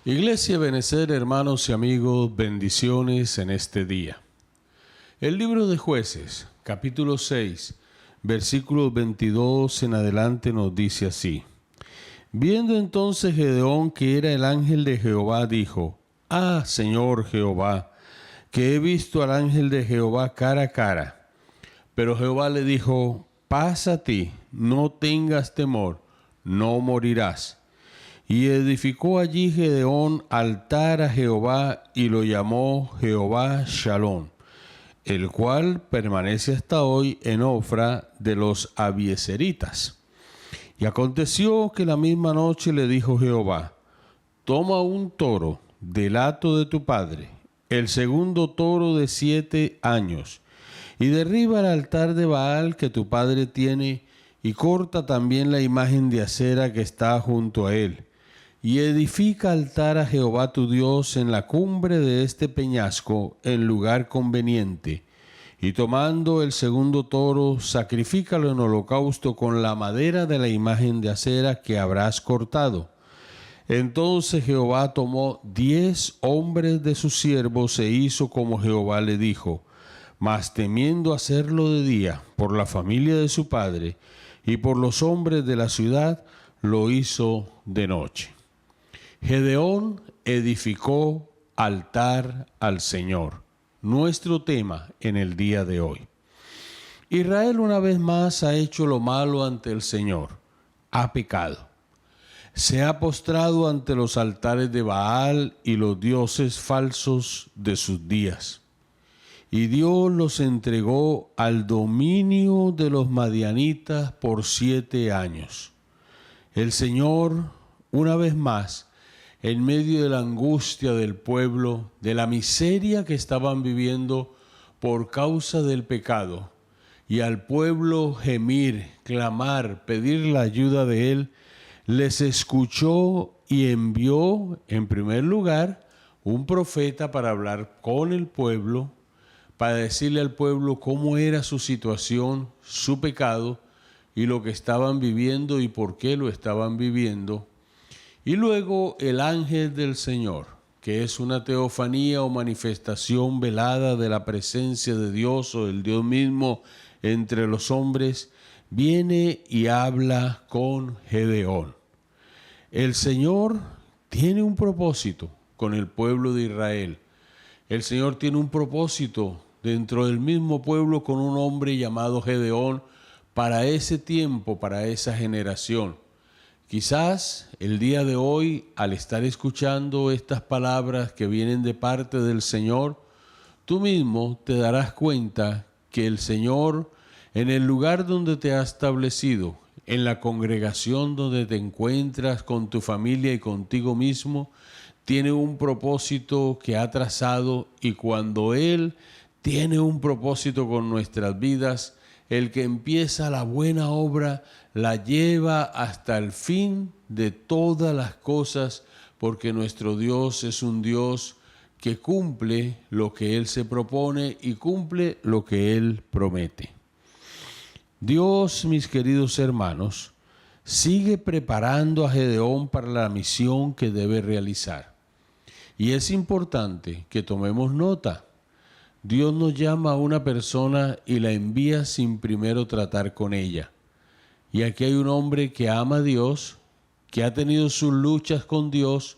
Iglesia Benecer, hermanos y amigos, bendiciones en este día. El libro de Jueces, capítulo 6, versículos 22 en adelante nos dice así. Viendo entonces Gedeón que era el ángel de Jehová, dijo: Ah, Señor Jehová, que he visto al ángel de Jehová cara a cara. Pero Jehová le dijo: Pasa a ti, no tengas temor, no morirás. Y edificó allí Gedeón altar a Jehová y lo llamó Jehová Shalom, el cual permanece hasta hoy en Ofra de los Abiezeritas. Y aconteció que la misma noche le dijo Jehová: Toma un toro del hato de tu padre, el segundo toro de 7 años, y derriba el altar de Baal que tu padre tiene, y corta también la imagen de acera que está junto a él. Y edifica altar a Jehová tu Dios en la cumbre de este peñasco, en lugar conveniente. Y tomando el segundo toro, sacrifícalo en holocausto con la madera de la imagen de acera que habrás cortado. Entonces Jehová tomó 10 hombres de sus siervos e hizo como Jehová le dijo. Mas temiendo hacerlo de día, por la familia de su padre y por los hombres de la ciudad, lo hizo de noche. Gedeón edificó altar al Señor, nuestro tema en el día de hoy. Israel una vez más ha hecho lo malo ante el Señor, ha pecado. Se ha postrado ante los altares de Baal y los dioses falsos de sus días. Y Dios los entregó al dominio de los madianitas por 7 años. El Señor, una vez más, en medio de la angustia del pueblo, de la miseria que estaban viviendo por causa del pecado, y al pueblo gemir, clamar, pedir la ayuda de Él, les escuchó y envió, en primer lugar, un profeta para hablar con el pueblo, para decirle al pueblo cómo era su situación, su pecado, y lo que estaban viviendo y por qué lo estaban viviendo. Y luego el ángel del Señor, que es una teofanía o manifestación velada de la presencia de Dios o del Dios mismo entre los hombres, viene y habla con Gedeón. El Señor tiene un propósito con el pueblo de Israel. El Señor tiene un propósito dentro del mismo pueblo con un hombre llamado Gedeón para ese tiempo, para esa generación. Quizás el día de hoy, al estar escuchando estas palabras que vienen de parte del Señor, tú mismo te darás cuenta que el Señor, en el lugar donde te ha establecido, en la congregación donde te encuentras con tu familia y contigo mismo, tiene un propósito que ha trazado, y cuando Él tiene un propósito con nuestras vidas, el que empieza la buena obra la lleva hasta el fin de todas las cosas, porque nuestro Dios es un Dios que cumple lo que Él se propone y cumple lo que Él promete. Dios, mis queridos hermanos, sigue preparando a Gedeón para la misión que debe realizar. Y es importante que tomemos nota. Dios nos llama a una persona y la envía sin primero tratar con ella. Y aquí hay un hombre que ama a Dios, que ha tenido sus luchas con Dios,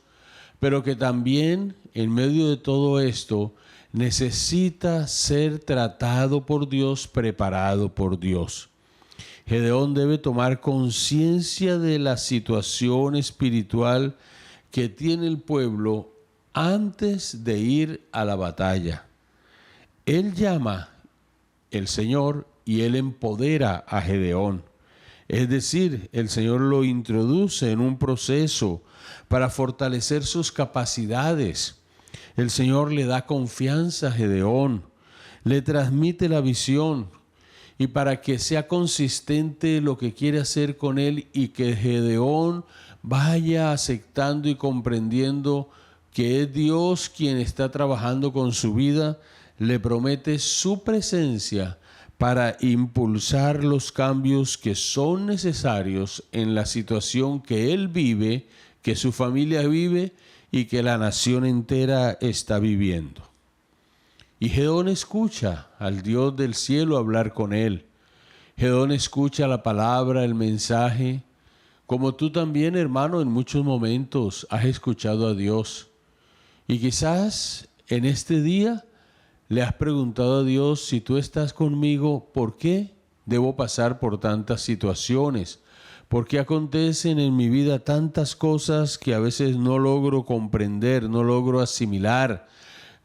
pero que también en medio de todo esto necesita ser tratado por Dios, preparado por Dios. Gedeón debe tomar conciencia de la situación espiritual que tiene el pueblo antes de ir a la batalla. Él llama el Señor y Él empodera a Gedeón. Es decir, el Señor lo introduce en un proceso para fortalecer sus capacidades. El Señor le da confianza a Gedeón, le transmite la visión, y para que sea consistente lo que quiere hacer con él y que Gedeón vaya aceptando y comprendiendo que es Dios quien está trabajando con su vida, le promete su presencia para impulsar los cambios que son necesarios en la situación que él vive, que su familia vive y que la nación entera está viviendo. Y Gedeón escucha al Dios del cielo hablar con él. Gedeón escucha la palabra, el mensaje, como tú también, hermano, en muchos momentos has escuchado a Dios. Y quizás en este día le has preguntado a Dios: si tú estás conmigo, ¿por qué debo pasar por tantas situaciones? ¿Por qué acontecen en mi vida tantas cosas que a veces no logro comprender, no logro asimilar?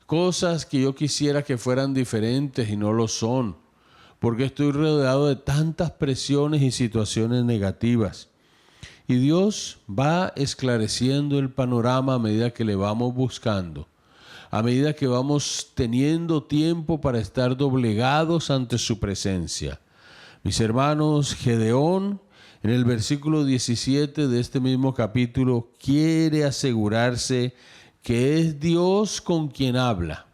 Cosas que yo quisiera que fueran diferentes y no lo son. Porque estoy rodeado de tantas presiones y situaciones negativas. Y Dios va esclareciendo el panorama a medida que le vamos buscando, a medida que vamos teniendo tiempo para estar doblegados ante su presencia. Mis hermanos, Gedeón, en el versículo 17 de este mismo capítulo, quiere asegurarse que es Dios con quien habla.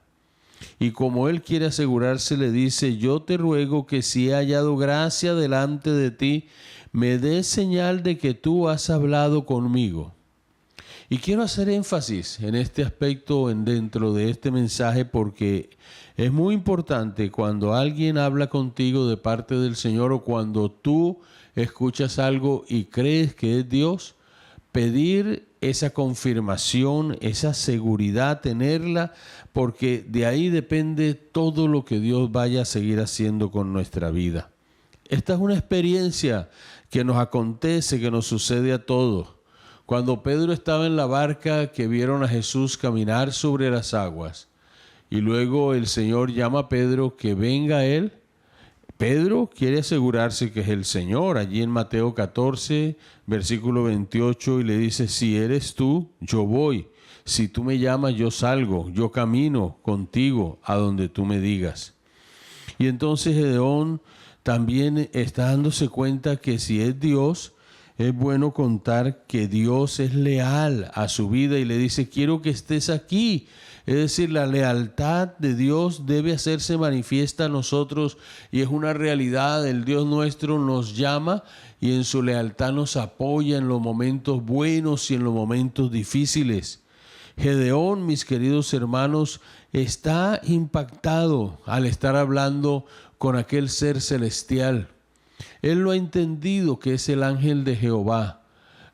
Y como él quiere asegurarse, le dice: yo te ruego que si he hallado gracia delante de ti, me des señal de que tú has hablado conmigo. Y quiero hacer énfasis en este aspecto dentro de este mensaje, porque es muy importante cuando alguien habla contigo de parte del Señor, o cuando tú escuchas algo y crees que es Dios, pedir esa confirmación, esa seguridad, tenerla, porque de ahí depende todo lo que Dios vaya a seguir haciendo con nuestra vida. Esta es una experiencia que nos acontece, que nos sucede a todos. Cuando Pedro estaba en la barca, que vieron a Jesús caminar sobre las aguas, y luego el Señor llama a Pedro que venga a él, Pedro quiere asegurarse que es el Señor, allí en Mateo 14, versículo 28, y le dice: si eres tú, yo voy. Si tú me llamas, yo salgo, yo camino contigo a donde tú me digas. Y entonces Gedeón también está dándose cuenta que si es Dios, es bueno contar que Dios es leal a su vida, y le dice: quiero que estés aquí. Es decir, la lealtad de Dios debe hacerse manifiesta a nosotros, y es una realidad. El Dios nuestro nos llama y en su lealtad nos apoya en los momentos buenos y en los momentos difíciles. Gedeón, mis queridos hermanos, está impactado al estar hablando con aquel ser celestial. Él lo ha entendido, que es el ángel de Jehová.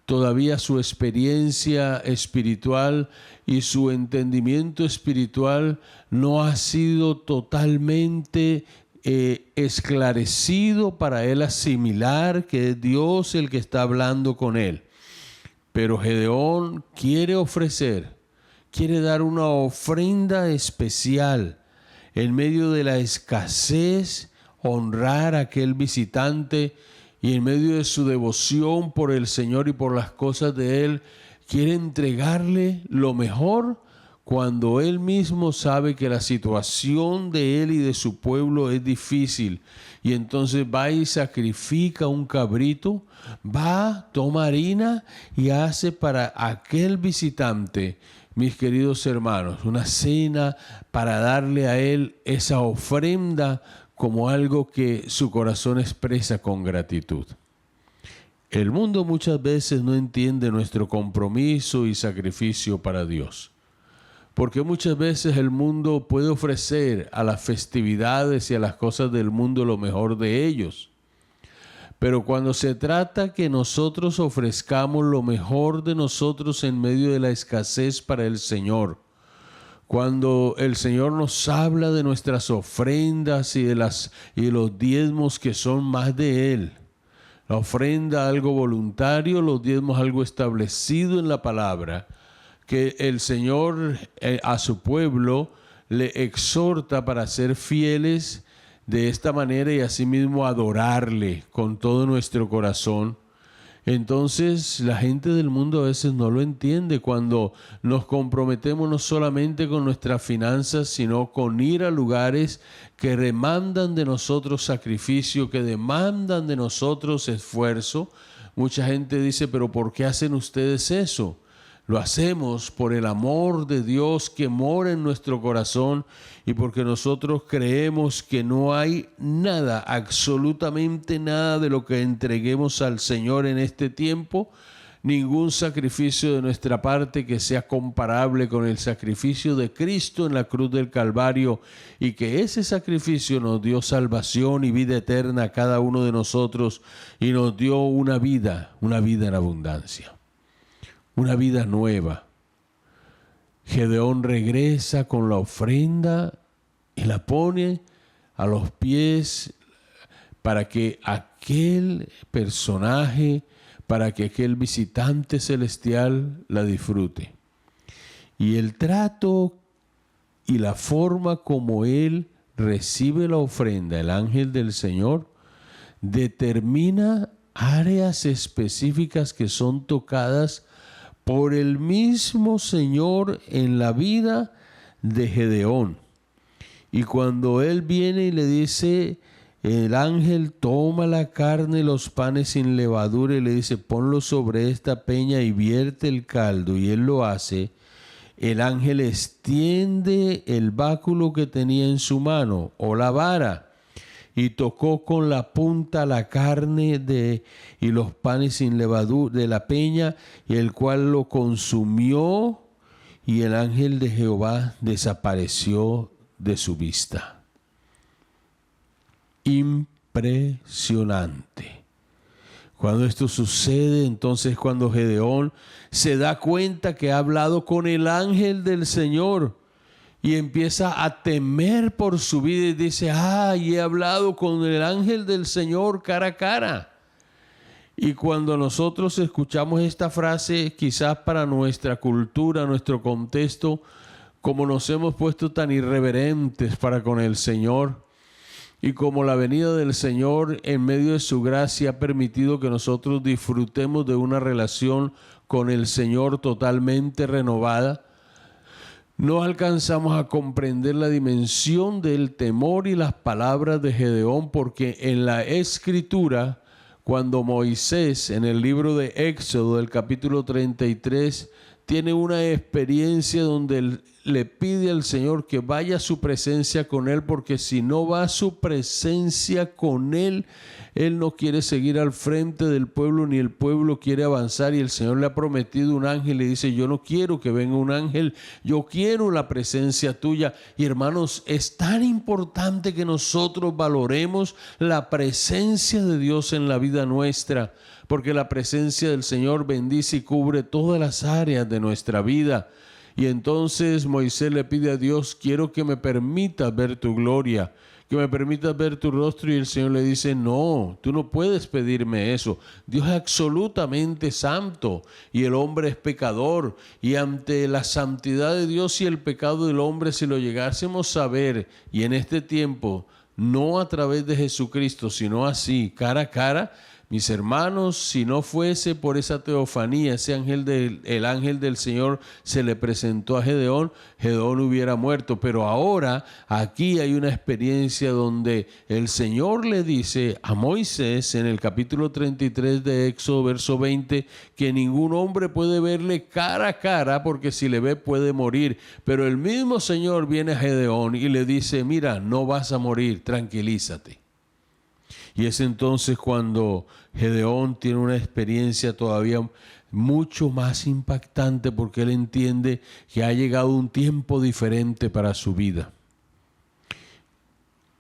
Todavía su experiencia espiritual y su entendimiento espiritual no ha sido totalmente esclarecido para él asimilar que es Dios el que está hablando con él. Pero Gedeón quiere dar una ofrenda especial en medio de la escasez, honrar a aquel visitante, y en medio de su devoción por el Señor y por las cosas de Él, quiere entregarle lo mejor, cuando Él mismo sabe que la situación de Él y de su pueblo es difícil. Y entonces va y sacrifica un cabrito, toma harina y hace para aquel visitante, mis queridos hermanos, una cena para darle a Él esa ofrenda como algo que su corazón expresa con gratitud. El mundo muchas veces no entiende nuestro compromiso y sacrificio para Dios, porque muchas veces el mundo puede ofrecer a las festividades y a las cosas del mundo lo mejor de ellos. Pero cuando se trata que nosotros ofrezcamos lo mejor de nosotros en medio de la escasez para el Señor, cuando el Señor nos habla de nuestras ofrendas y de los diezmos que son más de Él, la ofrenda algo voluntario, los diezmos algo establecido en la palabra, que el Señor a su pueblo le exhorta para ser fieles de esta manera y asimismo adorarle con todo nuestro corazón. Entonces la gente del mundo a veces no lo entiende cuando nos comprometemos no solamente con nuestras finanzas, sino con ir a lugares que demandan de nosotros sacrificio, que demandan de nosotros esfuerzo. Mucha gente dice: pero ¿por qué hacen ustedes eso? Lo hacemos por el amor de Dios que mora en nuestro corazón, y porque nosotros creemos que no hay nada, absolutamente nada de lo que entreguemos al Señor en este tiempo ningún sacrificio de nuestra parte que sea comparable con el sacrificio de Cristo en la cruz del Calvario, y que ese sacrificio nos dio salvación y vida eterna a cada uno de nosotros, y nos dio una vida en abundancia, una vida nueva. Gedeón regresa con la ofrenda y la pone a los pies para que aquel personaje, para que aquel visitante celestial la disfrute. Y el trato y la forma como él recibe la ofrenda, el ángel del Señor, determina áreas específicas que son tocadas por el mismo Señor en la vida de Gedeón. Y cuando él viene y le dice, el ángel toma la carne y los panes sin levadura y le dice, ponlo sobre esta peña y vierte el caldo, y él lo hace, el ángel extiende el báculo que tenía en su mano o la vara, y tocó con la punta la carne y los panes sin levadura de la peña, y el cual lo consumió, y el ángel de Jehová desapareció de su vista. Impresionante. Cuando esto sucede, entonces cuando Gedeón se da cuenta que ha hablado con el ángel del Señor, y empieza a temer por su vida y dice, y he hablado con el ángel del Señor cara a cara. Y cuando nosotros escuchamos esta frase, quizás para nuestra cultura, nuestro contexto, como nos hemos puesto tan irreverentes para con el Señor, y como la venida del Señor en medio de su gracia ha permitido que nosotros disfrutemos de una relación con el Señor totalmente renovada, no alcanzamos a comprender la dimensión del temor y las palabras de Gedeón, porque en la Escritura, cuando Moisés, en el libro de Éxodo, del capítulo 33, tiene una experiencia donde él le pide al Señor que vaya a su presencia con él, porque si no va a su presencia con él, él no quiere seguir al frente del pueblo, ni el pueblo quiere avanzar. Y el Señor le ha prometido un ángel, le dice, yo no quiero que venga un ángel, yo quiero la presencia tuya. Y hermanos, es tan importante que nosotros valoremos la presencia de Dios en la vida nuestra, porque la presencia del Señor bendice y cubre todas las áreas de nuestra vida. Y entonces Moisés le pide a Dios, quiero que me permitas ver tu gloria, que me permitas ver tu rostro. Y el Señor le dice, no, tú no puedes pedirme eso. Dios es absolutamente santo y el hombre es pecador. Y ante la santidad de Dios y el pecado del hombre, si lo llegásemos a ver, y en este tiempo, no a través de Jesucristo, sino así, cara a cara, mis hermanos, si no fuese por esa teofanía, el ángel del Señor se le presentó a Gedeón, Gedeón hubiera muerto. Pero ahora aquí hay una experiencia donde el Señor le dice a Moisés en el capítulo 33 de Éxodo, verso 20, que ningún hombre puede verle cara a cara, porque si le ve puede morir. Pero el mismo Señor viene a Gedeón y le dice, mira, no vas a morir, tranquilízate. Y es entonces cuando Gedeón tiene una experiencia todavía mucho más impactante, porque él entiende que ha llegado un tiempo diferente para su vida.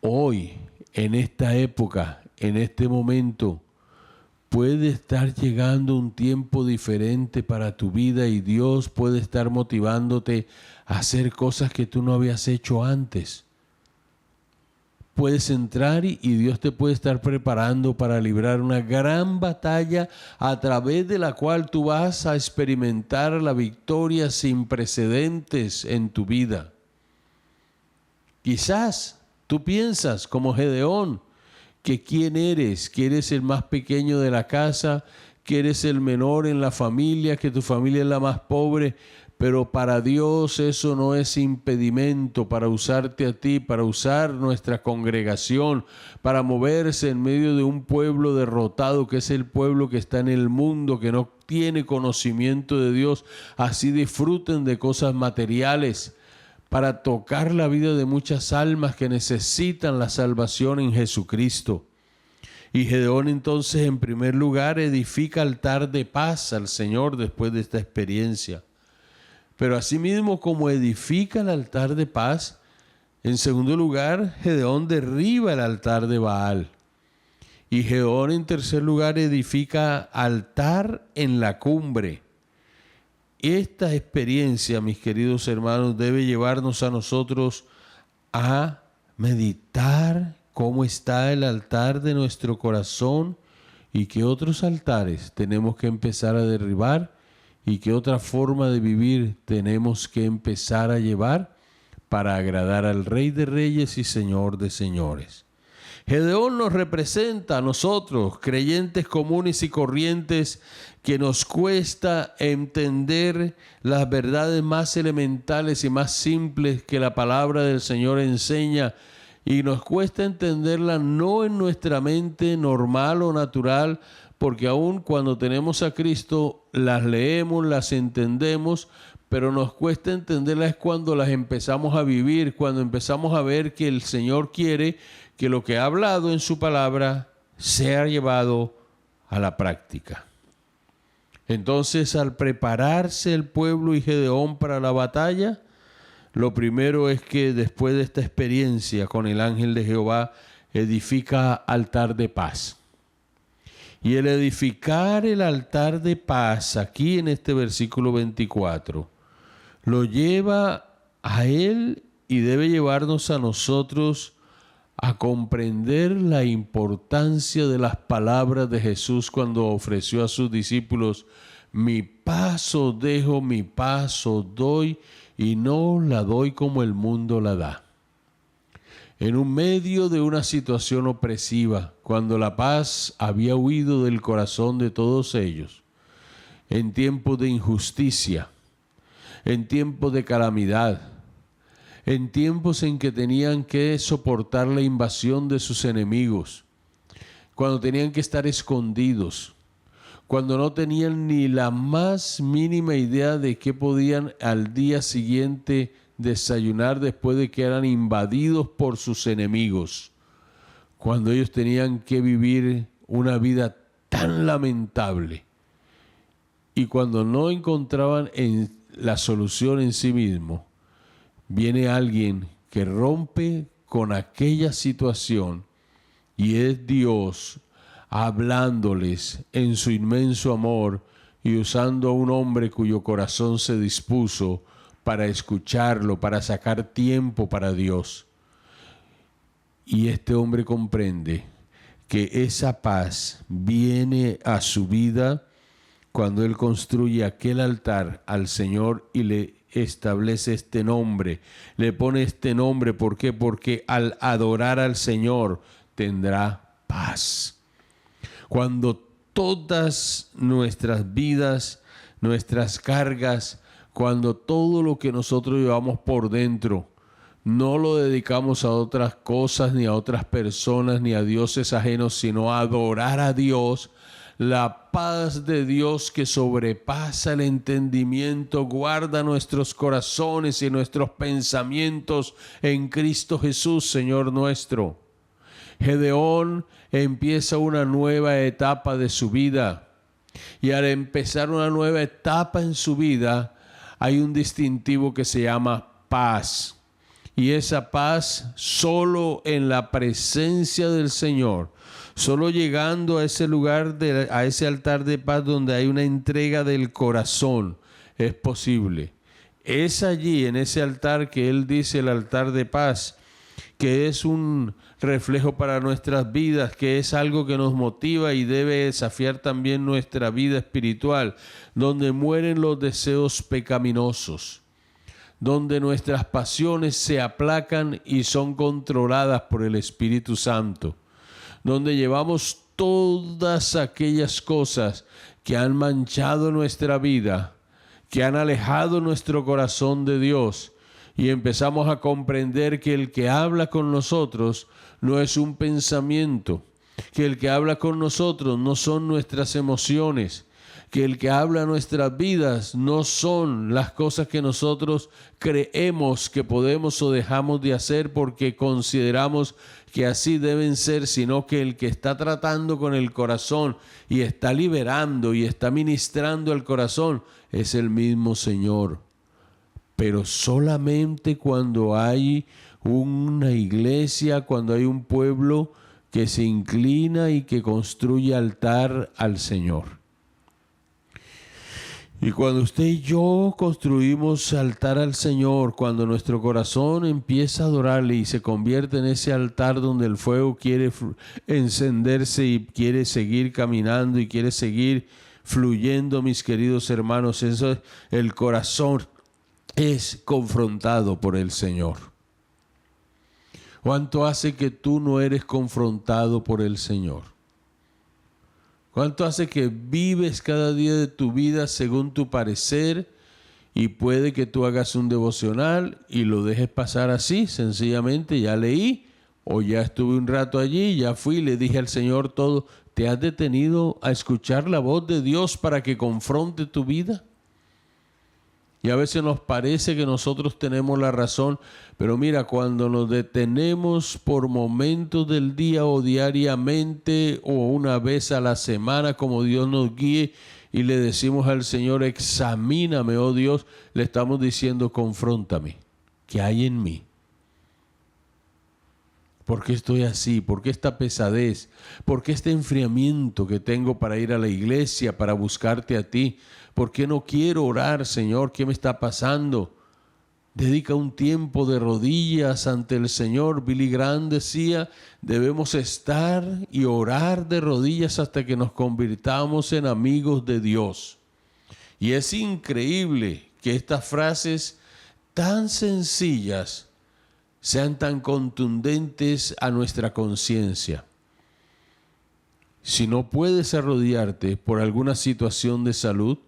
Hoy, en esta época, en este momento, puede estar llegando un tiempo diferente para tu vida, y Dios puede estar motivándote a hacer cosas que tú no habías hecho antes. Puedes entrar y Dios te puede estar preparando para librar una gran batalla a través de la cual tú vas a experimentar la victoria sin precedentes en tu vida. Quizás tú piensas como Gedeón que quién eres, que eres el más pequeño de la casa, que eres el menor en la familia, que tu familia es la más pobre. Pero para Dios eso no es impedimento para usarte a ti, para usar nuestra congregación, para moverse en medio de un pueblo derrotado, que es el pueblo que está en el mundo, que no tiene conocimiento de Dios. Así disfruten de cosas materiales, para tocar la vida de muchas almas que necesitan la salvación en Jesucristo. Y Gedeón entonces en primer lugar edifica altar de paz al Señor después de esta experiencia. Pero asimismo como edifica el altar de paz, en segundo lugar Gedeón derriba el altar de Baal. Y Gedeón en tercer lugar edifica altar en la cumbre. Esta experiencia, mis queridos hermanos, debe llevarnos a nosotros a meditar cómo está el altar de nuestro corazón y qué otros altares tenemos que empezar a derribar y qué otra forma de vivir tenemos que empezar a llevar para agradar al Rey de Reyes y Señor de Señores. Gedeón nos representa a nosotros, creyentes comunes y corrientes, que nos cuesta entender las verdades más elementales y más simples que la palabra del Señor enseña, y nos cuesta entenderla no en nuestra mente normal o natural, porque aun cuando tenemos a Cristo las leemos, las entendemos, pero nos cuesta entenderlas cuando las empezamos a vivir, cuando empezamos a ver que el Señor quiere que lo que ha hablado en su palabra sea llevado a la práctica. Entonces, al prepararse el pueblo y Gedeón para la batalla, lo primero es que después de esta experiencia con el ángel de Jehová, edifica altar de paz. Y el edificar el altar de paz, aquí en este versículo 24, lo lleva a él y debe llevarnos a nosotros a comprender la importancia de las palabras de Jesús cuando ofreció a sus discípulos: mi paz os dejo, mi paz os doy, y no la doy como el mundo la da. En un medio de una situación opresiva, cuando la paz había huido del corazón de todos ellos, en tiempos de injusticia, en tiempos de calamidad, en tiempos en que tenían que soportar la invasión de sus enemigos, cuando tenían que estar escondidos, cuando no tenían ni la más mínima idea de qué podían al día siguiente desayunar después de que eran invadidos por sus enemigos, cuando ellos tenían que vivir una vida tan lamentable y cuando no encontraban la solución en sí mismo, viene alguien que rompe con aquella situación y es Dios hablándoles en su inmenso amor y usando a un hombre cuyo corazón se dispuso para escucharlo, para sacar tiempo para Dios. Y este hombre comprende que esa paz viene a su vida cuando él construye aquel altar al Señor y le establece este nombre, le pone este nombre. ¿Por qué? Porque al adorar al Señor tendrá paz. Cuando todas nuestras vidas, nuestras cargas, cuando todo lo que nosotros llevamos por dentro no lo dedicamos a otras cosas, ni a otras personas, ni a dioses ajenos, sino a adorar a Dios, la paz de Dios que sobrepasa el entendimiento guarda nuestros corazones y nuestros pensamientos en Cristo Jesús, Señor nuestro. Gedeón empieza una nueva etapa de su vida, y al empezar una nueva etapa en su vida hay un distintivo que se llama paz. Y esa paz solo en la presencia del Señor, solo llegando a ese lugar, a ese altar de paz donde hay una entrega del corazón, es posible. Es allí, en ese altar que Él dice, el altar de paz, que es un reflejo para nuestras vidas, que es algo que nos motiva y debe desafiar también nuestra vida espiritual, donde mueren los deseos pecaminosos, donde nuestras pasiones se aplacan y son controladas por el Espíritu Santo, donde llevamos todas aquellas cosas que han manchado nuestra vida, que han alejado nuestro corazón de Dios, y empezamos a comprender que el que habla con nosotros no es un pensamiento, que el que habla con nosotros no son nuestras emociones, que el que habla nuestras vidas no son las cosas que nosotros creemos que podemos o dejamos de hacer porque consideramos que así deben ser, sino que el que está tratando con el corazón y está liberando y está ministrando al corazón es el mismo Señor. Pero solamente cuando hay una iglesia, cuando hay un pueblo que se inclina y que construye altar al Señor. Y cuando usted y yo construimos altar al Señor, cuando nuestro corazón empieza a adorarle y se convierte en ese altar donde el fuego quiere encenderse y quiere seguir caminando y quiere seguir fluyendo, mis queridos hermanos, eso es, el corazón es confrontado por el Señor. ¿Cuánto hace que tú no eres confrontado por el Señor? ¿Cuánto hace que vives cada día de tu vida según tu parecer y puede que tú hagas un devocional y lo dejes pasar así, sencillamente ya leí o ya estuve un rato allí, ya fui y le dije al Señor todo? ¿Te has detenido a escuchar la voz de Dios para que confronte tu vida? Y a veces nos parece que nosotros tenemos la razón, pero mira, cuando nos detenemos por momentos del día o diariamente o una vez a la semana, como Dios nos guíe, y le decimos al Señor, examíname, oh Dios, le estamos diciendo, confróntame, ¿qué hay en mí? ¿Por qué estoy así? ¿Por qué esta pesadez? ¿Por qué este enfriamiento que tengo para ir a la iglesia, para buscarte a ti? ¿Por qué no quiero orar, Señor? ¿Qué me está pasando? Dedica un tiempo de rodillas ante el Señor. Billy Graham decía, debemos estar y orar de rodillas hasta que nos convirtamos en amigos de Dios. Y es increíble que estas frases tan sencillas sean tan contundentes a nuestra conciencia. Si no puedes arrodillarte por alguna situación de salud,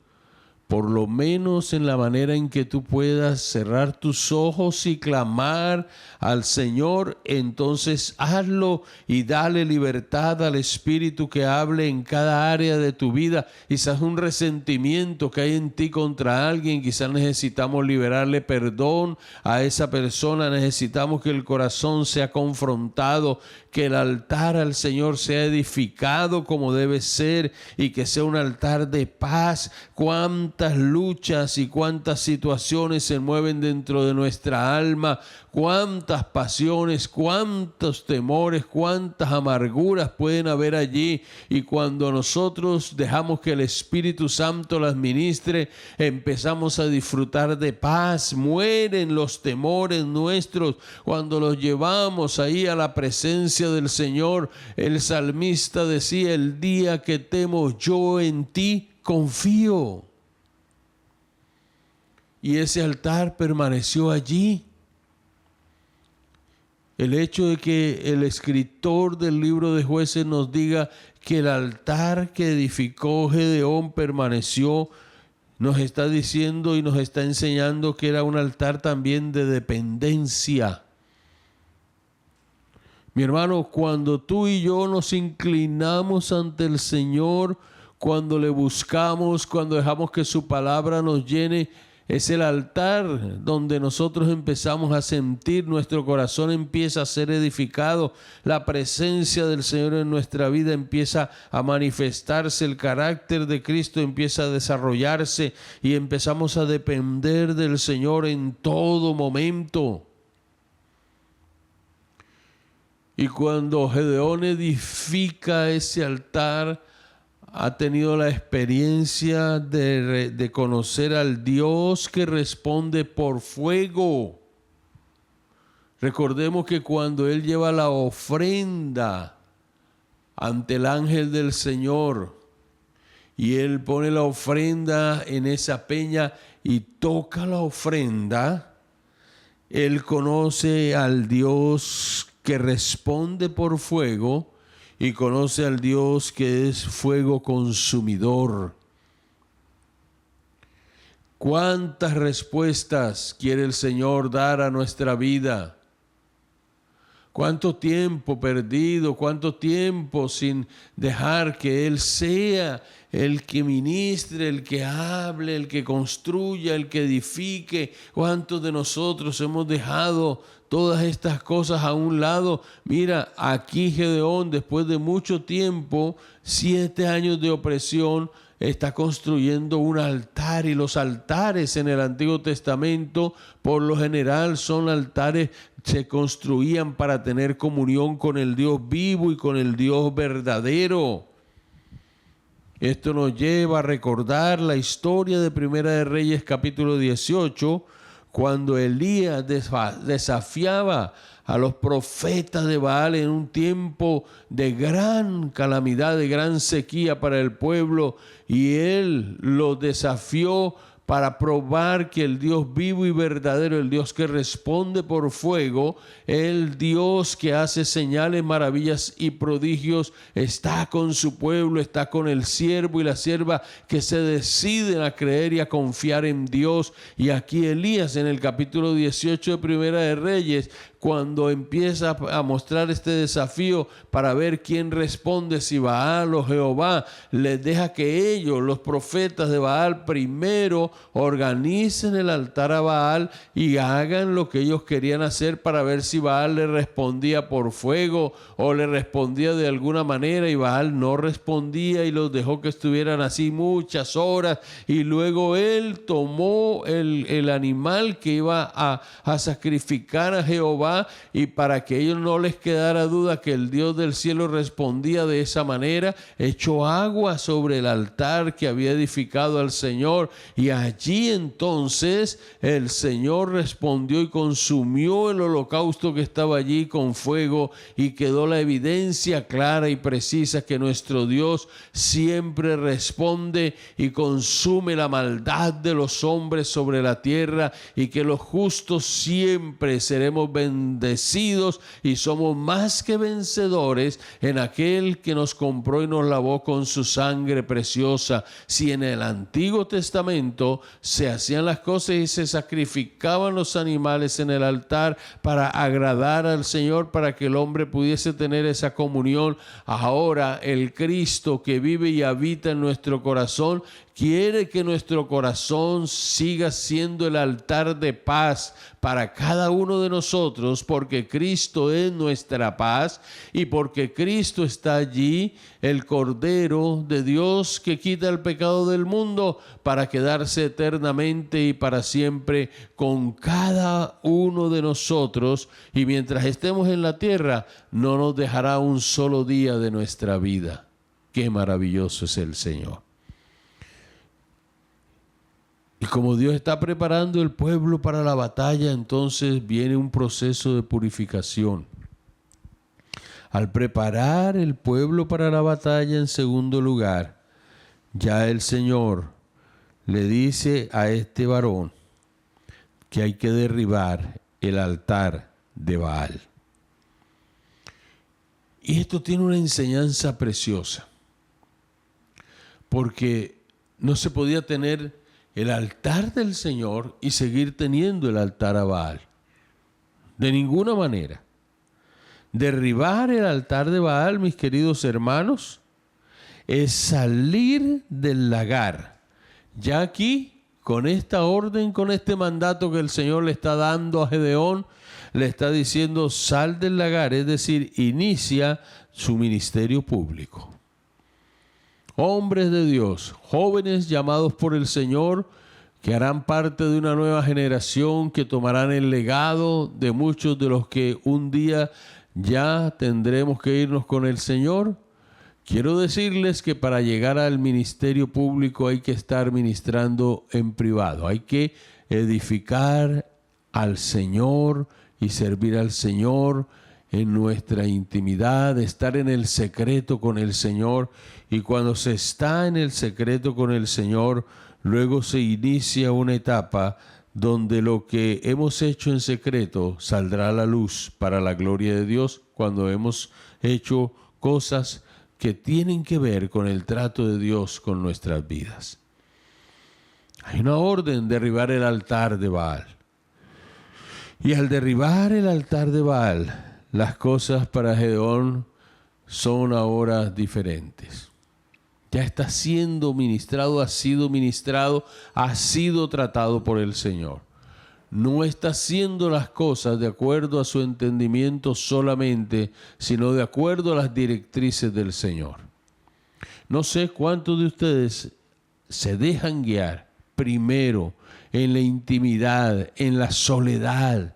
por lo menos en la manera en que tú puedas cerrar tus ojos y clamar al Señor, entonces hazlo y dale libertad al Espíritu que hable en cada área de tu vida. Quizás un resentimiento que hay en ti contra alguien, quizás necesitamos liberarle perdón a esa persona, necesitamos que el corazón sea confrontado, que el altar al Señor sea edificado como debe ser y que sea un altar de paz. Cuántas luchas y cuántas situaciones se mueven dentro de nuestra alma, cuántas pasiones, cuántos temores, cuántas amarguras pueden haber allí, y cuando nosotros dejamos que el Espíritu Santo las ministre, empezamos a disfrutar de paz. Mueren los temores nuestros cuando los llevamos ahí a la presencia del Señor. El salmista decía, el día que temo yo en ti confío. Y ese altar permaneció allí. El hecho de que el escritor del libro de Jueces nos diga que el altar que edificó Gedeón permaneció, nos está diciendo y nos está enseñando que era un altar también de dependencia. Mi hermano, cuando tú y yo nos inclinamos ante el Señor, cuando le buscamos, cuando dejamos que su palabra nos llene, es el altar donde nosotros empezamos a sentir, nuestro corazón empieza a ser edificado, la presencia del Señor en nuestra vida empieza a manifestarse, el carácter de Cristo empieza a desarrollarse y empezamos a depender del Señor en todo momento. Y cuando Gedeón edifica ese altar, ha tenido la experiencia de conocer al Dios que responde por fuego. Recordemos que cuando él lleva la ofrenda ante el ángel del Señor y él pone la ofrenda en esa peña y toca la ofrenda, él conoce al Dios que responde por fuego y conoce al Dios que es fuego consumidor. ¿Cuántas respuestas quiere el Señor dar a nuestra vida? Cuánto tiempo perdido, cuánto tiempo sin dejar que Él sea el que ministre, el que hable, el que construya, el que edifique. ¿Cuántos de nosotros hemos dejado todas estas cosas a un lado? Mira, aquí Gedeón, después de mucho tiempo, 7 años de opresión, está construyendo un altar, y los altares en el Antiguo Testamento por lo general son altares, se construían para tener comunión con el Dios vivo y con el Dios verdadero. Esto nos lleva a recordar la historia de Primera de Reyes capítulo 18, cuando Elías desafiaba a los profetas de Baal en un tiempo de gran calamidad, de gran sequía para el pueblo, y él los desafió para probar que el Dios vivo y verdadero, el Dios que responde por fuego, el Dios que hace señales, maravillas y prodigios, está con su pueblo, está con el siervo y la sierva que se deciden a creer y a confiar en Dios. Y aquí Elías, en el capítulo 18 de Primera de Reyes, cuando empieza a mostrar este desafío para ver quién responde, si Baal o Jehová, les deja que ellos, los profetas de Baal, primero organicen el altar a Baal y hagan lo que ellos querían hacer para ver si Baal le respondía por fuego o le respondía de alguna manera, y Baal no respondía y los dejó que estuvieran así muchas horas, y luego él tomó el animal que iba a sacrificar a Jehová, y para que ellos no les quedara duda que el Dios del cielo respondía de esa manera, echó agua sobre el altar que había edificado al Señor, y allí entonces el Señor respondió y consumió el holocausto que estaba allí con fuego, y quedó la evidencia clara y precisa que nuestro Dios siempre responde y consume la maldad de los hombres sobre la tierra, y que los justos siempre seremos bendecidos y somos más que vencedores en aquel que nos compró y nos lavó con su sangre preciosa. Si en el Antiguo Testamento se hacían las cosas y se sacrificaban los animales en el altar para agradar al Señor, para que el hombre pudiese tener esa comunión, ahora el Cristo que vive y habita en nuestro corazón quiere que nuestro corazón siga siendo el altar de paz para cada uno de nosotros, porque Cristo es nuestra paz y porque Cristo está allí, el Cordero de Dios que quita el pecado del mundo, para quedarse eternamente y para siempre con cada uno de nosotros, y mientras estemos en la tierra no nos dejará un solo día de nuestra vida. Qué maravilloso es el Señor. Y como Dios está preparando el pueblo para la batalla, entonces viene un proceso de purificación. Al preparar el pueblo para la batalla, en segundo lugar, ya el Señor le dice a este varón que hay que derribar el altar de Baal. Y esto tiene una enseñanza preciosa, porque no se podía tener el altar del Señor y seguir teniendo el altar a Baal. De ninguna manera. Derribar el altar de Baal, mis queridos hermanos, es salir del lagar. Ya aquí, con esta orden, con este mandato que el Señor le está dando a Gedeón, le está diciendo: sal del lagar, es decir, inicia su ministerio público. Hombres de Dios, jóvenes llamados por el Señor, que harán parte de una nueva generación, que tomarán el legado de muchos de los que un día ya tendremos que irnos con el Señor. Quiero decirles que para llegar al ministerio público hay que estar ministrando en privado. Hay que edificar al Señor y servir al Señor en nuestra intimidad, estar en el secreto con el Señor. Y cuando se está en el secreto con el Señor, luego se inicia una etapa donde lo que hemos hecho en secreto saldrá a la luz para la gloria de Dios, cuando hemos hecho cosas que tienen que ver con el trato de Dios con nuestras vidas. Hay una orden de derribar el altar de Baal. Y al derribar el altar de Baal, las cosas para Gedeón son ahora diferentes. Ya está siendo ministrado, ha sido tratado por el Señor. No está haciendo las cosas de acuerdo a su entendimiento solamente, sino de acuerdo a las directrices del Señor. No sé cuántos de ustedes se dejan guiar primero en la intimidad, en la soledad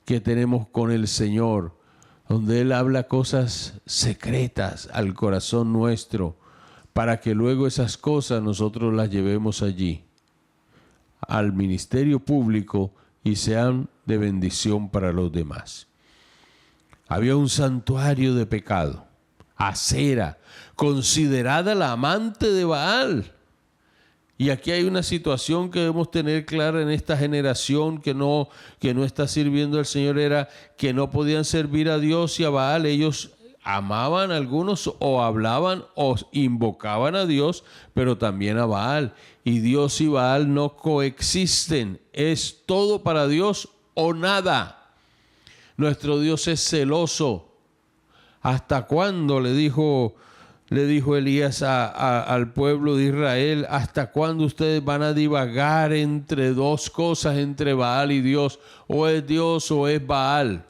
que tenemos con el Señor, donde Él habla cosas secretas al corazón nuestro, para que luego esas cosas nosotros las llevemos allí, al ministerio público, y sean de bendición para los demás. Había un santuario de pecado, Acera, considerada la amante de Baal. Y aquí hay una situación que debemos tener clara en esta generación que no está sirviendo al Señor, era que no podían servir a Dios y a Baal. Ellos amaban a algunos o hablaban o invocaban a Dios, pero también a Baal. Y Dios y Baal no coexisten. Es todo para Dios o nada. Nuestro Dios es celoso. ¿Hasta cuándo? Le dijo Elías al pueblo de Israel, ¿hasta cuándo ustedes van a divagar entre dos cosas, entre Baal y Dios? O es Dios o es Baal.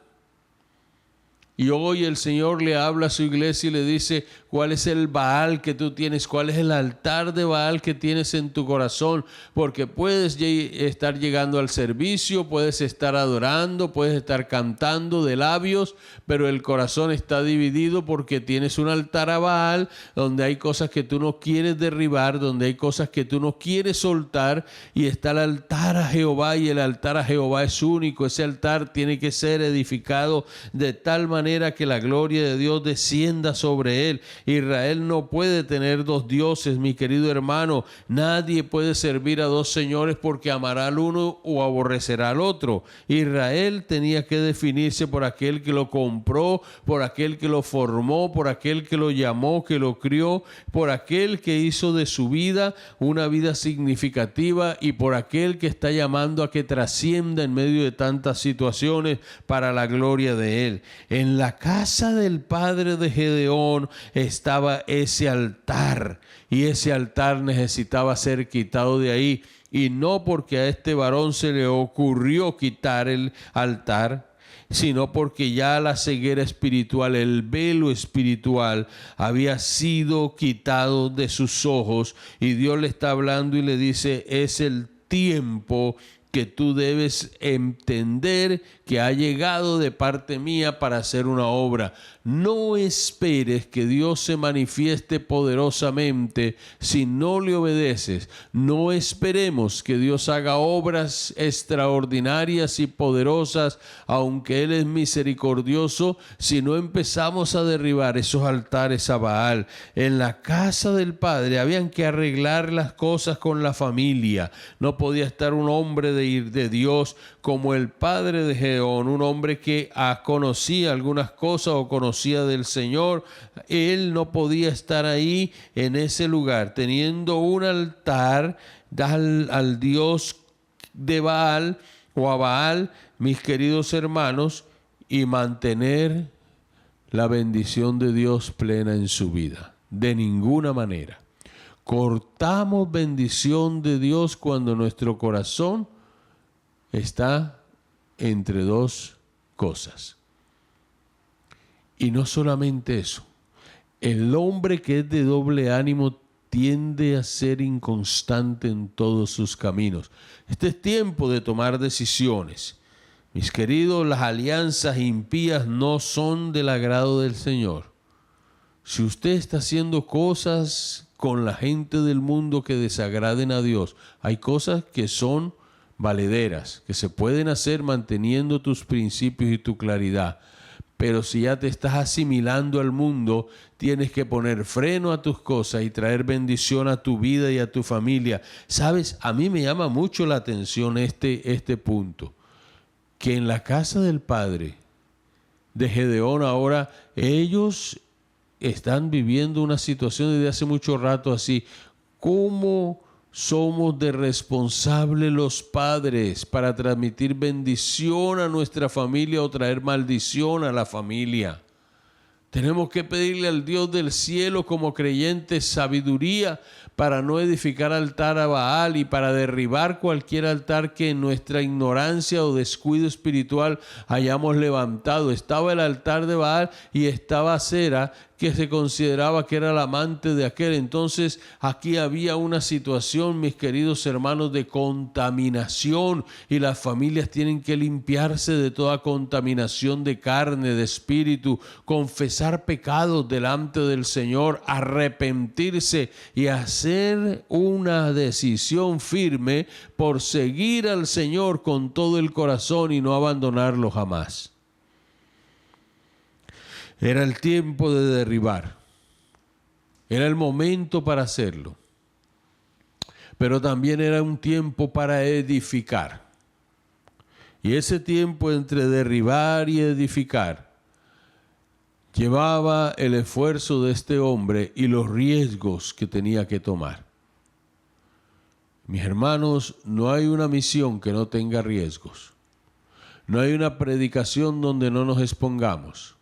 Y hoy el Señor le habla a su iglesia y le dice, ¿cuál es el Baal que tú tienes? ¿Cuál es el altar de Baal que tienes en tu corazón? Porque puedes estar llegando al servicio, puedes estar adorando, puedes estar cantando de labios, pero el corazón está dividido porque tienes un altar a Baal donde hay cosas que tú no quieres derribar, donde hay cosas que tú no quieres soltar, y está el altar a Jehová, y el altar a Jehová es único. Ese altar tiene que ser edificado de tal manera que la gloria de Dios descienda sobre él. Israel no puede tener dos dioses, mi querido hermano. Nadie puede servir a dos señores, porque amará al uno o aborrecerá al otro. Israel tenía que definirse por aquel que lo compró, por aquel que lo formó, por aquel que lo llamó, que lo crió, por aquel que hizo de su vida una vida significativa, y por aquel que está llamando a que trascienda en medio de tantas situaciones para la gloria de él. En la casa del padre de Gedeón estaba ese altar, y ese altar necesitaba ser quitado de ahí, y no porque a este varón se le ocurrió quitar el altar, sino porque ya la ceguera espiritual, el velo espiritual había sido quitado de sus ojos, y Dios le está hablando y le dice, es el tiempo que tú debes entender que ha llegado de parte mía para hacer una obra. No esperes que Dios se manifieste poderosamente si no le obedeces. No esperemos que Dios haga obras extraordinarias y poderosas, aunque Él es misericordioso, si no empezamos a derribar esos altares a Baal. En la casa del Padre habían que arreglar las cosas con la familia. No podía estar un hombre de Dios como el padre de Gedeón, un hombre que conocía algunas cosas o conocía del Señor. Él no podía estar ahí en ese lugar teniendo un altar al Dios de Baal o a Baal, mis queridos hermanos, y mantener la bendición de Dios plena en su vida. De ninguna manera. Cortamos bendición de Dios cuando nuestro corazón está entre dos cosas. Y no solamente eso, el hombre que es de doble ánimo tiende a ser inconstante en todos sus caminos. Este es tiempo de tomar decisiones. Mis queridos, las alianzas impías no son del agrado del Señor. Si usted está haciendo cosas con la gente del mundo que desagraden a Dios, hay cosas que son valederas, que se pueden hacer manteniendo tus principios y tu claridad. Pero si ya te estás asimilando al mundo, tienes que poner freno a tus cosas y traer bendición a tu vida y a tu familia. ¿Sabes? A mí me llama mucho la atención este punto, que en la casa del padre de Gedeón ahora ellos están viviendo una situación desde hace mucho rato así. ¿Cómo somos de responsables los padres para transmitir bendición a nuestra familia o traer maldición a la familia. Tenemos que pedirle al Dios del cielo como creyentes sabiduría para no edificar altar a Baal y para derribar cualquier altar que en nuestra ignorancia o descuido espiritual hayamos levantado. Estaba el altar de Baal y estaba Acera, que se consideraba que era la amante de aquel. Entonces aquí había una situación, mis queridos hermanos, de contaminación, y las familias tienen que limpiarse de toda contaminación de carne, de espíritu, confesar pecados delante del Señor, arrepentirse y hacer una decisión firme por seguir al Señor con todo el corazón y no abandonarlo jamás. Era el tiempo de derribar. Era el momento para hacerlo. Pero también era un tiempo para edificar. Y ese tiempo entre derribar y edificar llevaba el esfuerzo de este hombre y los riesgos que tenía que tomar. Mis hermanos, no hay una misión que no tenga riesgos. No hay una predicación donde no nos expongamos.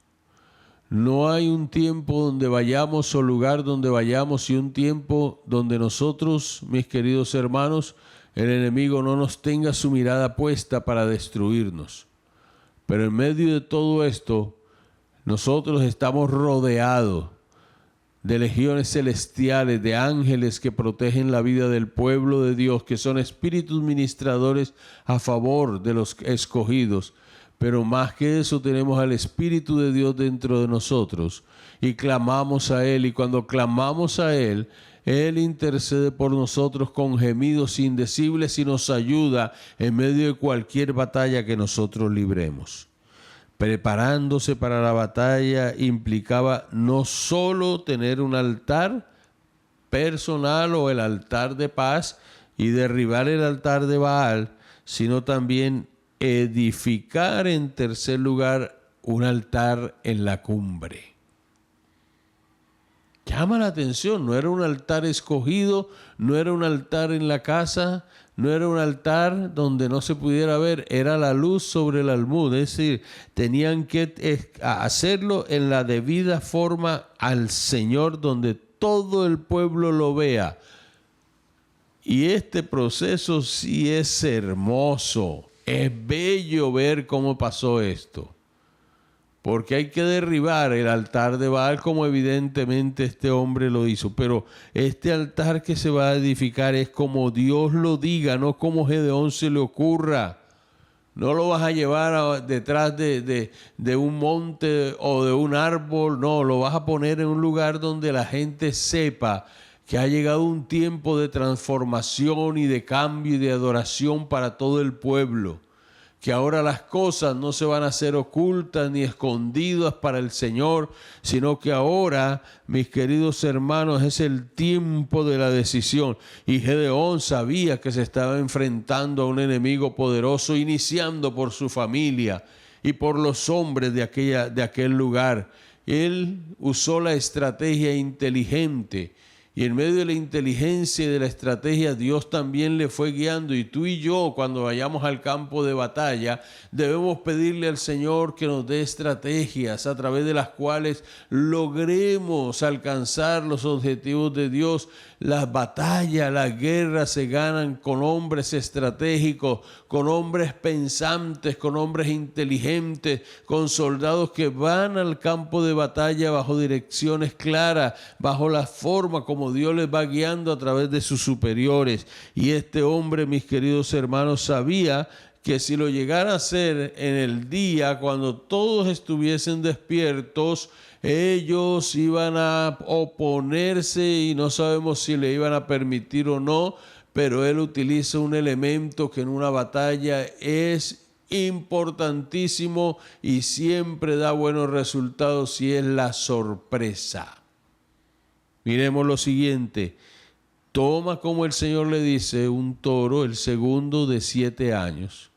No hay un tiempo donde vayamos o lugar donde vayamos y un tiempo donde nosotros, mis queridos hermanos, el enemigo no nos tenga su mirada puesta para destruirnos. Pero en medio de todo esto, nosotros estamos rodeados de legiones celestiales, de ángeles que protegen la vida del pueblo de Dios, que son espíritus ministradores a favor de los escogidos. Pero más que eso, tenemos al Espíritu de Dios dentro de nosotros y clamamos a Él. Y cuando clamamos a Él, Él intercede por nosotros con gemidos indecibles y nos ayuda en medio de cualquier batalla que nosotros libremos. Preparándose para la batalla implicaba no solo tener un altar personal o el altar de paz y derribar el altar de Baal, sino también edificar en tercer lugar un altar en la cumbre. Llama la atención, no era un altar escogido, no era un altar en la casa, no era un altar donde no se pudiera ver, era la luz sobre el almud, es decir, tenían que hacerlo en la debida forma al Señor, donde todo el pueblo lo vea. Y este proceso sí es hermoso. Es bello ver cómo pasó esto, porque hay que derribar el altar de Baal como evidentemente este hombre lo hizo, pero este altar que se va a edificar es como Dios lo diga, no como Gedeón se le ocurra. No lo vas a llevar detrás de un monte o de un árbol, no, lo vas a poner en un lugar donde la gente sepa que ha llegado un tiempo de transformación y de cambio y de adoración para todo el pueblo. Que ahora las cosas no se van a hacer ocultas ni escondidas para el Señor, sino que ahora, mis queridos hermanos, es el tiempo de la decisión. Y Gedeón sabía que se estaba enfrentando a un enemigo poderoso, iniciando por su familia y por los hombres de aquel lugar. Él usó la estrategia inteligente. Y en medio de la inteligencia y de la estrategia, Dios también le fue guiando. Y tú y yo, cuando vayamos al campo de batalla, debemos pedirle al Señor que nos dé estrategias a través de las cuales logremos alcanzar los objetivos de Dios. Las batallas, las guerras se ganan con hombres estratégicos, con hombres pensantes, con hombres inteligentes, con soldados que van al campo de batalla bajo direcciones claras, bajo la forma como Dios les va guiando a través de sus superiores. Y este hombre, mis queridos hermanos, sabía que si lo llegara a hacer en el día, cuando todos estuviesen despiertos, ellos iban a oponerse y no sabemos si le iban a permitir o no, pero él utiliza un elemento que en una batalla es importantísimo y siempre da buenos resultados, y es la sorpresa. Miremos lo siguiente. Toma, como el Señor le dice, un toro, el segundo de 7 años.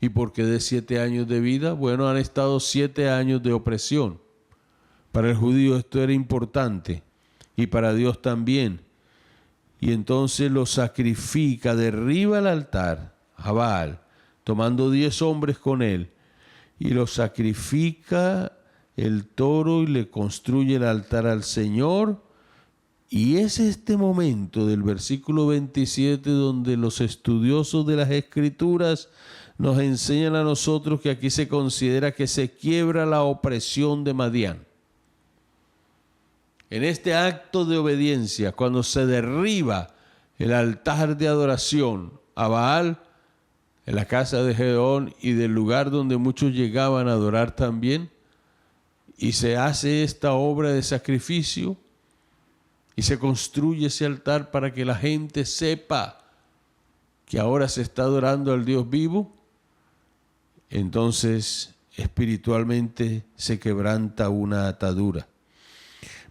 ¿Y por qué de 7 años de vida? Bueno, han estado 7 años de opresión. Para el judío esto era importante y para Dios también. y entonces lo sacrifica, derriba el altar a Baal, tomando 10 hombres con él, y lo sacrifica el toro y le construye el altar al Señor. Y es este momento del versículo 27 donde los estudiosos de las Escrituras nos enseñan a nosotros que aquí se considera que se quiebra la opresión de Madián. En este acto de obediencia, cuando se derriba el altar de adoración a Baal, en la casa de Gedeón y del lugar donde muchos llegaban a adorar también, y se hace esta obra de sacrificio, y se construye ese altar para que la gente sepa que ahora se está adorando al Dios vivo, entonces espiritualmente se quebranta una atadura.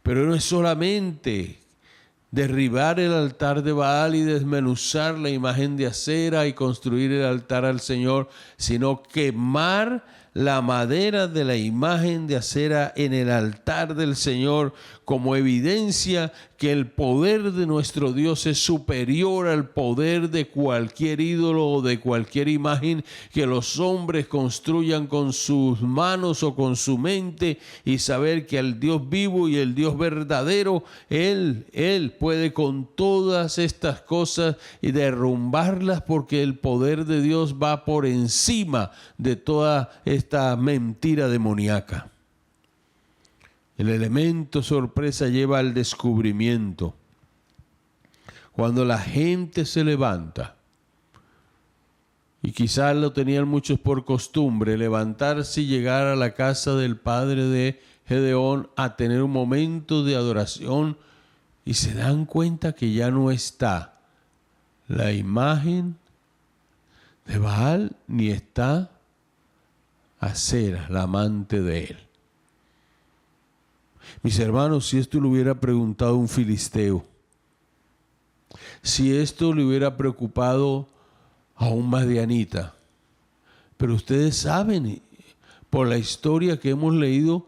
Pero no es solamente derribar el altar de Baal y desmenuzar la imagen de acera y construir el altar al Señor, sino quemar la madera de la imagen de acera en el altar del Señor como evidencia que el poder de nuestro Dios es superior al poder de cualquier ídolo o de cualquier imagen que los hombres construyan con sus manos o con su mente, y saber que el Dios vivo y el Dios verdadero, Él puede con todas estas cosas y derrumbarlas, porque el poder de Dios va por encima de toda esta mentira demoníaca. El elemento sorpresa lleva al descubrimiento. Cuando la gente se levanta, y quizás lo tenían muchos por costumbre, levantarse y llegar a la casa del padre de Gedeón a tener un momento de adoración, y se dan cuenta que ya no está la imagen de Baal, ni está Acera, la amante de él. Mis hermanos, si esto le hubiera preguntado un filisteo, si esto le hubiera preocupado a un madianita, pero ustedes saben por la historia que hemos leído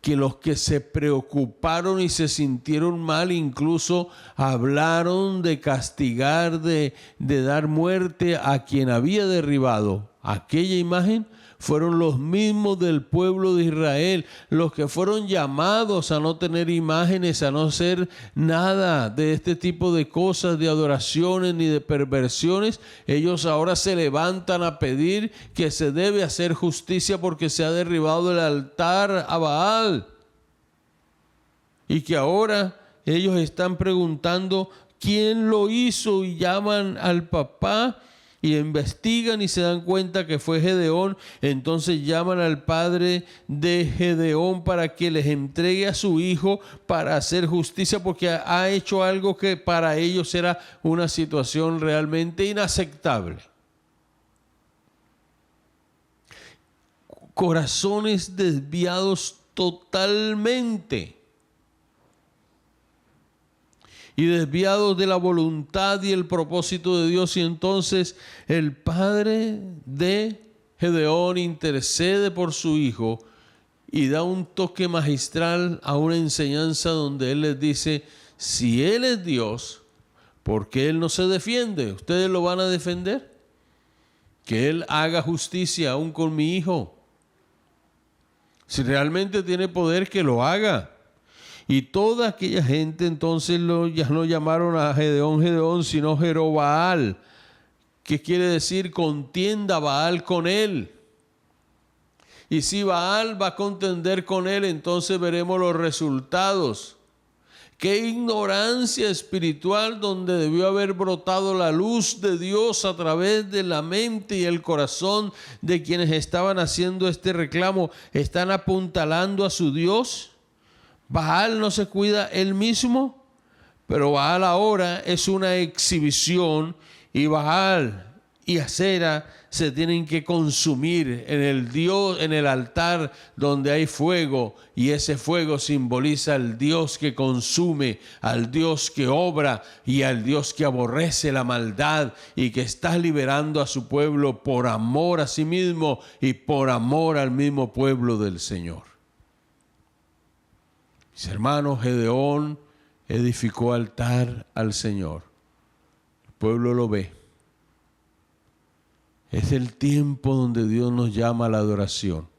que los que se preocuparon y se sintieron mal incluso hablaron de castigar, de dar muerte a quien había derribado aquella imagen, fueron los mismos del pueblo de Israel, los que fueron llamados a no tener imágenes, a no hacer nada de este tipo de cosas, de adoraciones ni de perversiones. Ellos ahora se levantan a pedir que se debe hacer justicia porque se ha derribado el altar a Baal. Y que ahora ellos están preguntando quién lo hizo, y llaman al papá y investigan y se dan cuenta que fue Gedeón. Entonces llaman al padre de Gedeón para que les entregue a su hijo para hacer justicia, porque ha hecho algo que para ellos era una situación realmente inaceptable. Corazones desviados totalmente, y desviados de la voluntad y el propósito de Dios. Y entonces el padre de Gedeón intercede por su hijo y da un toque magistral a una enseñanza donde él les dice: si él es Dios, ¿por qué él no se defiende? ¿Ustedes lo van a defender? Que él haga justicia aún con mi hijo. Si realmente tiene poder, que lo haga. Y toda aquella gente entonces ya no llamaron a Gedeón, sino Jerobaal, que quiere decir contienda Baal con él. Y si Baal va a contender con él, entonces veremos los resultados. Qué ignorancia espiritual, donde debió haber brotado la luz de Dios a través de la mente y el corazón de quienes estaban haciendo este reclamo. Están apuntalando a su Dios. Baal no se cuida él mismo, pero Baal ahora es una exhibición, y Baal y Acera se tienen que consumir en el altar donde hay fuego, y ese fuego simboliza al Dios que consume, al Dios que obra y al Dios que aborrece la maldad y que está liberando a su pueblo por amor a sí mismo y por amor al mismo pueblo del Señor. Mis hermanos, Gedeón edificó altar al Señor. El pueblo lo ve. Es el tiempo donde Dios nos llama a la adoración,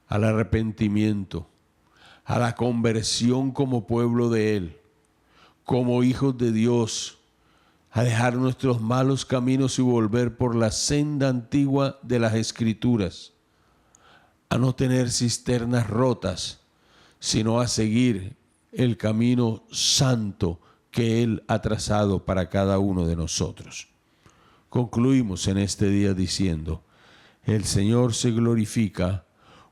al arrepentimiento, a la conversión como pueblo de Él, como hijos de Dios, a dejar nuestros malos caminos y volver por la senda antigua de las Escrituras, a no tener cisternas rotas, sino a seguir el camino santo que Él ha trazado para cada uno de nosotros. Concluimos en este día diciendo, el Señor se glorifica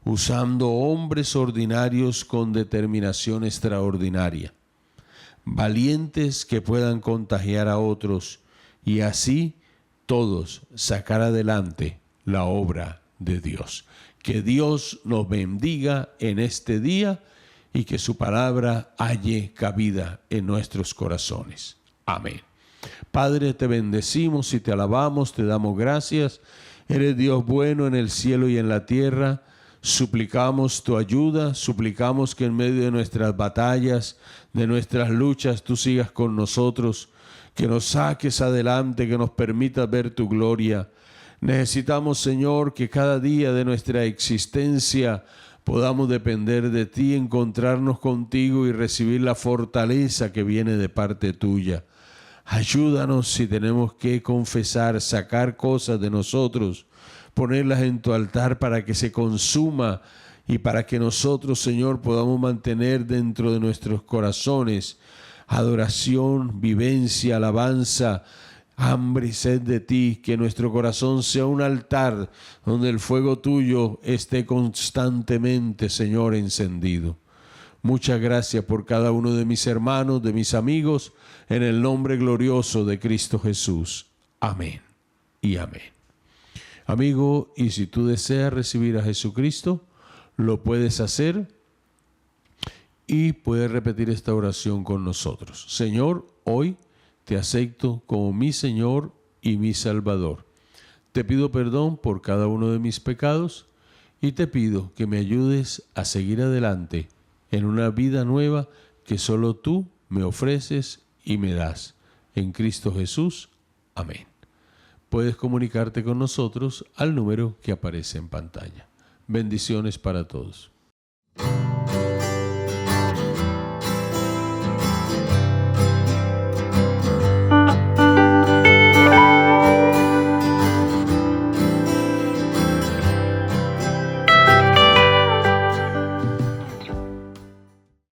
usando hombres ordinarios con determinación extraordinaria, valientes que puedan contagiar a otros y así todos sacar adelante la obra de Dios. Que Dios nos bendiga en este día y que su palabra halle cabida en nuestros corazones. Amén. Padre, te bendecimos y te alabamos, te damos gracias. Eres Dios bueno en el cielo y en la tierra. Suplicamos tu ayuda, suplicamos que en medio de nuestras batallas, de nuestras luchas, tú sigas con nosotros, que nos saques adelante, que nos permitas ver tu gloria. Necesitamos, Señor, que cada día de nuestra existencia podamos depender de ti, encontrarnos contigo y recibir la fortaleza que viene de parte tuya. Ayúdanos si tenemos que confesar, sacar cosas de nosotros, ponerlas en tu altar para que se consuma y para que nosotros, Señor, podamos mantener dentro de nuestros corazones adoración, vivencia, alabanza, hambre y sed de ti, que nuestro corazón sea un altar donde el fuego tuyo esté constantemente, Señor, encendido. Muchas gracias por cada uno de mis hermanos, de mis amigos, en el nombre glorioso de Cristo Jesús. Amén y amén. Amigo, y si tú deseas recibir a Jesucristo, lo puedes hacer y puedes repetir esta oración con nosotros. Señor, hoy te acepto como mi Señor y mi Salvador. Te pido perdón por cada uno de mis pecados y te pido que me ayudes a seguir adelante en una vida nueva que solo tú me ofreces y me das. En Cristo Jesús. Amén. Puedes comunicarte con nosotros al número que aparece en pantalla. Bendiciones para todos.